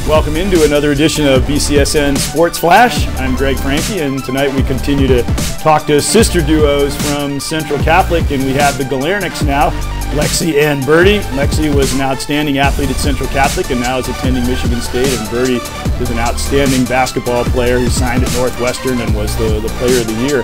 Welcome into another edition of BCSN Sports Flash. I'm Greg Franke, and tonight we continue to talk to sister duos from Central Catholic, and we have the Galerniks now, Lexi and Byrdy. Lexi was an outstanding athlete at Central Catholic and now is attending Michigan State, and Byrdy is an outstanding basketball player who signed at Northwestern and was the player of the year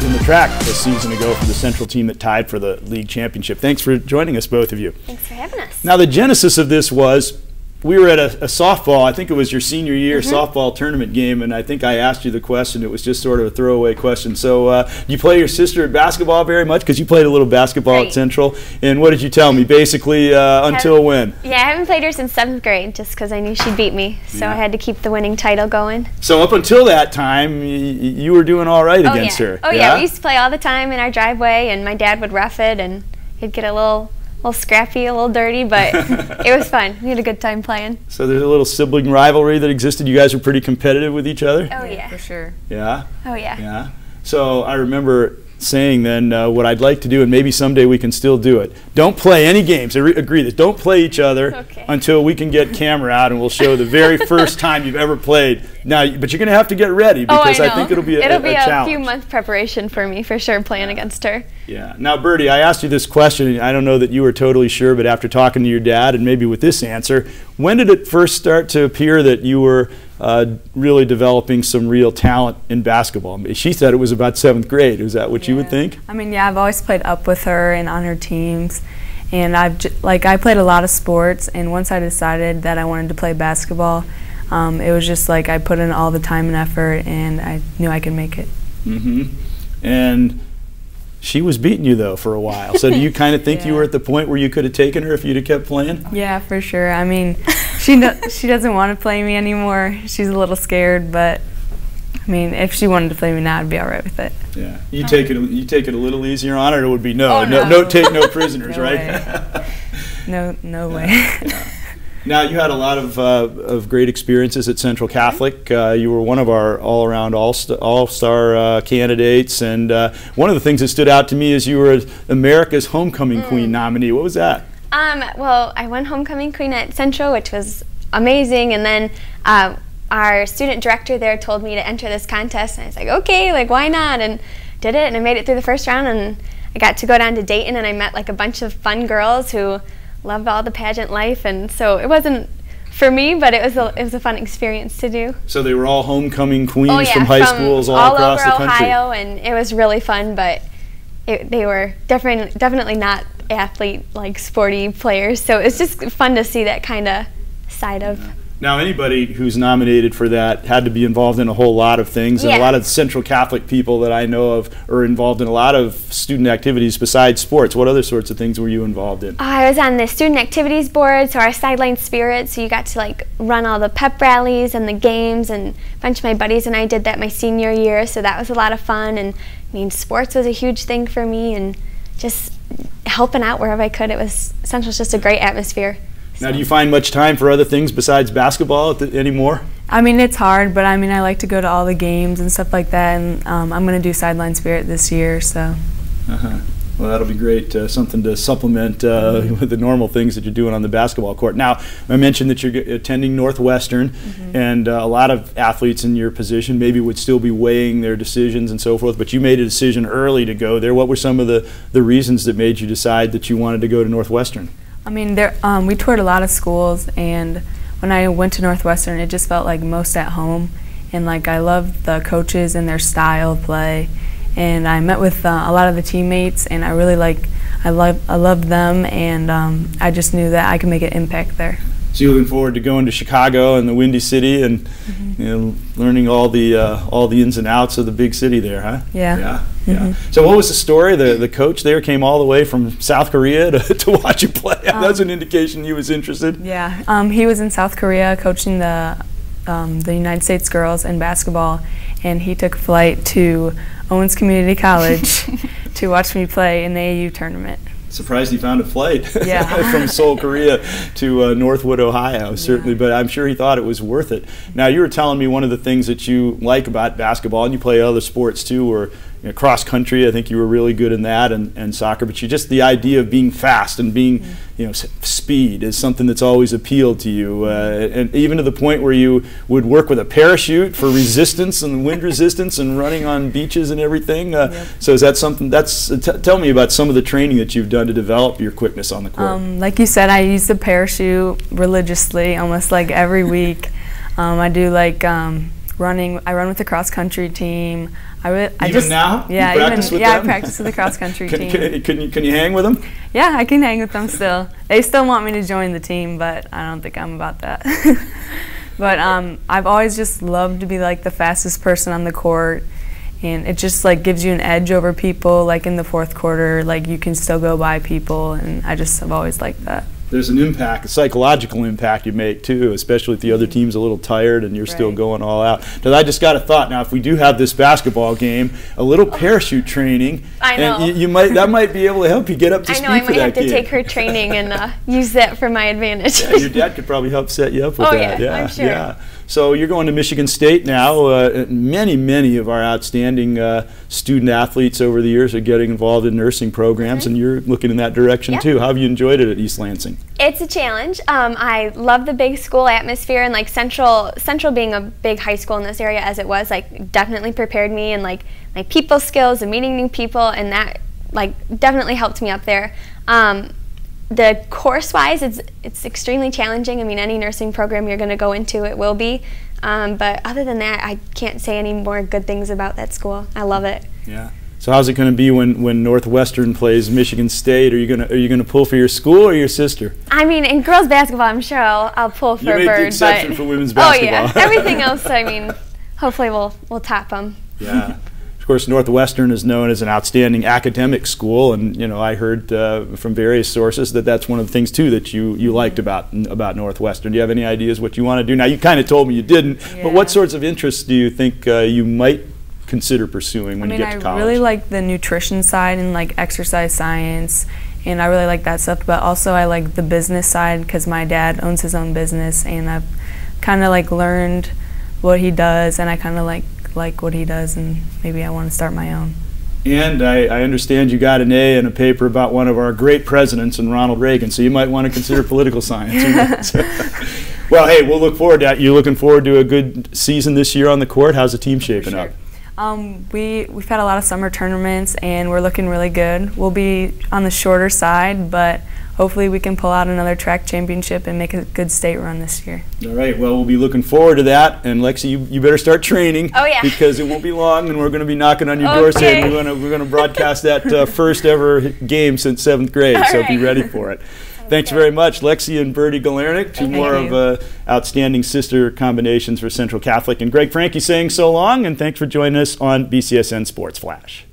in the track a season ago for the Central team that tied for the league championship. Thanks for joining us, both of you. Thanks for having us. Now, the genesis of this was, we were at a softball, I think it was your senior year softball tournament game, and I think I asked you the question. It was just sort of a throwaway question. So you play your sister at basketball very much? Because you played a little basketball at Central. And what did you tell me? Basically, until when? Yeah, I haven't played her since 7th grade just because I knew she'd beat me. So I had to keep the winning title going. So up until that time, you were doing all right against her. Oh, yeah. We used to play all the time in our driveway, and my dad would ref it, and he'd get a little scrappy, a little dirty, but it was fun. We had a good time playing. So there's a little sibling rivalry that existed. You guys were pretty competitive with each other? Oh, yeah. For sure. Yeah? Oh, yeah. Yeah. So I remember saying then what I'd like to do, and maybe someday we can still do it. Don't play any games. I agree this. Don't play each other until we can get camera out and we'll show the very first time you've ever played. Now, but you're going to have to get ready because I think it'll be a challenge. Few month preparation for me for sure playing against her. Yeah. Now, Byrdy, I asked you this question, and I don't know that you were totally sure, but after talking to your dad and maybe with this answer, when did it first start to appear that you were really developing some real talent in basketball? She said it was about 7th grade. Is that what you would think? I mean, yeah, I've always played up with her and on her teams, and I played a lot of sports, and once I decided that I wanted to play basketball, it was just like I put in all the time and effort, and I knew I could make it. And she was beating you, though, for a while. So do you kind of think you were at the point where you could have taken her if you'd have kept playing? Yeah, for sure. I mean, she doesn't want to play me anymore. She's a little scared, but I mean, if she wanted to play me now, I'd be all right with it. Yeah. You take it a little easier on her, or it would be no take no prisoners, no right? No way. Yeah. Now, you had a lot of great experiences at Central Catholic. You were one of our all-around all-star candidates, and one of the things that stood out to me is you were America's Homecoming Queen nominee. What was that? Well, I won Homecoming Queen at Central, which was amazing, and then our student director there told me to enter this contest, and I was like, okay, like, why not? And did it, and I made it through the first round, and I got to go down to Dayton, and I met like a bunch of fun girls who loved all the pageant life, and so it wasn't for me, but it was a fun experience to do. So they were all homecoming queens from high schools all across the country. All over Ohio, and it was really fun, but they were definitely not athlete, like sporty players, so it's just fun to see that kind of side of. Now, anybody who's nominated for that had to be involved in a whole lot of things, and a lot of Central Catholic people that I know of are involved in a lot of student activities besides sports. What other sorts of things were you involved in? I was on the student activities board, so our sideline spirit, so you got to like run all the pep rallies and the games, and a bunch of my buddies and I did that my senior year, so that was a lot of fun. And I mean, sports was a huge thing for me, and just helping out wherever I could. Central's just a great atmosphere. Now, do you find much time for other things besides basketball anymore? I mean, it's hard, but I mean, I like to go to all the games and stuff like that, and I'm going to do sideline spirit this year, so. Well, that'll be great, something to supplement with the normal things that you're doing on the basketball court. Now, I mentioned that you're attending Northwestern, and a lot of athletes in your position maybe would still be weighing their decisions and so forth, but you made a decision early to go there. What were some of the reasons that made you decide that you wanted to go to Northwestern? I mean, we toured a lot of schools, and when I went to Northwestern, it just felt like most at home, and like I loved the coaches and their style of play, and I met with a lot of the teammates, and I really I loved them, and I just knew that I could make an impact there. So you're looking forward to going to Chicago and the Windy City and learning all the ins and outs of the big city there, huh? Yeah. So what was the story? The coach there came all the way from South Korea to watch you play. That's an indication he was interested. Yeah, he was in South Korea coaching the United States girls in basketball, and he took a flight to Owens Community College to watch me play in the AU tournament. Surprised he found a flight Yeah. from Seoul, Korea to Northwood, Ohio, certainly, but I'm sure he thought it was worth it. Now, you were telling me one of the things that you like about basketball, and you play other sports too, were cross country, I think you were really good in that, and soccer. But just the idea of being fast and being, speed is something that's always appealed to you, and even to the point where you would work with a parachute for resistance and wind resistance and running on beaches and everything. So is that something tell me about some of the training that you've done to develop your quickness on the court. Like you said, I use the parachute religiously, almost like every week. I do like running. I run with the cross country team. Now? Yeah, you practice with them? I practice with the cross country team. Can you hang with them? Yeah, I can hang with them still. They still want me to join the team, but I don't think I'm about that. But I've always just loved to be like the fastest person on the court, and it just like gives you an edge over people. Like in the fourth quarter, like you can still go by people, and I've always liked that. There's an impact, a psychological impact you make too, especially if the other team's a little tired and you're still going all out. But I just got a thought now, if we do have this basketball game, a little parachute training, I know. And that might be able to help you get up to speed for that game. I know, I might have to take her training and use that for my advantage. Yeah, your dad could probably help set you up with that. Yeah, I'm sure. Yeah. So you're going to Michigan State now. Many of our outstanding student athletes over the years are getting involved in nursing programs, and you're looking in that direction too. How have you enjoyed it at East Lansing? It's a challenge. I love the big school atmosphere, and like Central being a big high school in this area as it was, like definitely prepared me, and like my people skills and meeting new people, and that like definitely helped me up there. The course-wise, it's extremely challenging. I mean, any nursing program you're going to go into, it will be. But other than that, I can't say any more good things about that school. I love it. Yeah. So how's it going to be when Northwestern plays Michigan State? Are you gonna pull for your school or your sister? I mean, in girls basketball, I'm sure I'll pull for Byrd. You made the exception for women's basketball. Oh yeah, everything else. I mean, hopefully we'll top them. Yeah. Of course, Northwestern is known as an outstanding academic school, and I heard from various sources that that's one of the things too that you liked about Northwestern. Do you have any ideas what you want to do? Now, you kind of told me you didn't, but what sorts of interests do you think you might consider pursuing when you get to college? I really like the nutrition side and like exercise science, and I really like that stuff. But also, I like the business side because my dad owns his own business, and I've kind of like learned what he does, and I kind of like what he does, and maybe I want to start my own. And I understand you got an A in a paper about one of our great presidents, and Ronald Reagan, so you might want to consider political science. Well, hey, we'll look forward to that. You looking forward to a good season this year on the court? How's the team shaping up? We've had a lot of summer tournaments, and we're looking really good. We'll be on the shorter side, but hopefully we can pull out another track championship and make a good state run this year. All right, well, we'll be looking forward to that. And Lexi, you better start training. Oh, yeah. Because it won't be long, and we're going to be knocking on your door saying we're going to broadcast that first ever game since 7th grade, so be ready for it. Thanks very much, Lexi and Byrdy Galernik, two more of outstanding sister combinations for Central Catholic. And Greg Franke saying so long, and thanks for joining us on BCSN Sports Flash.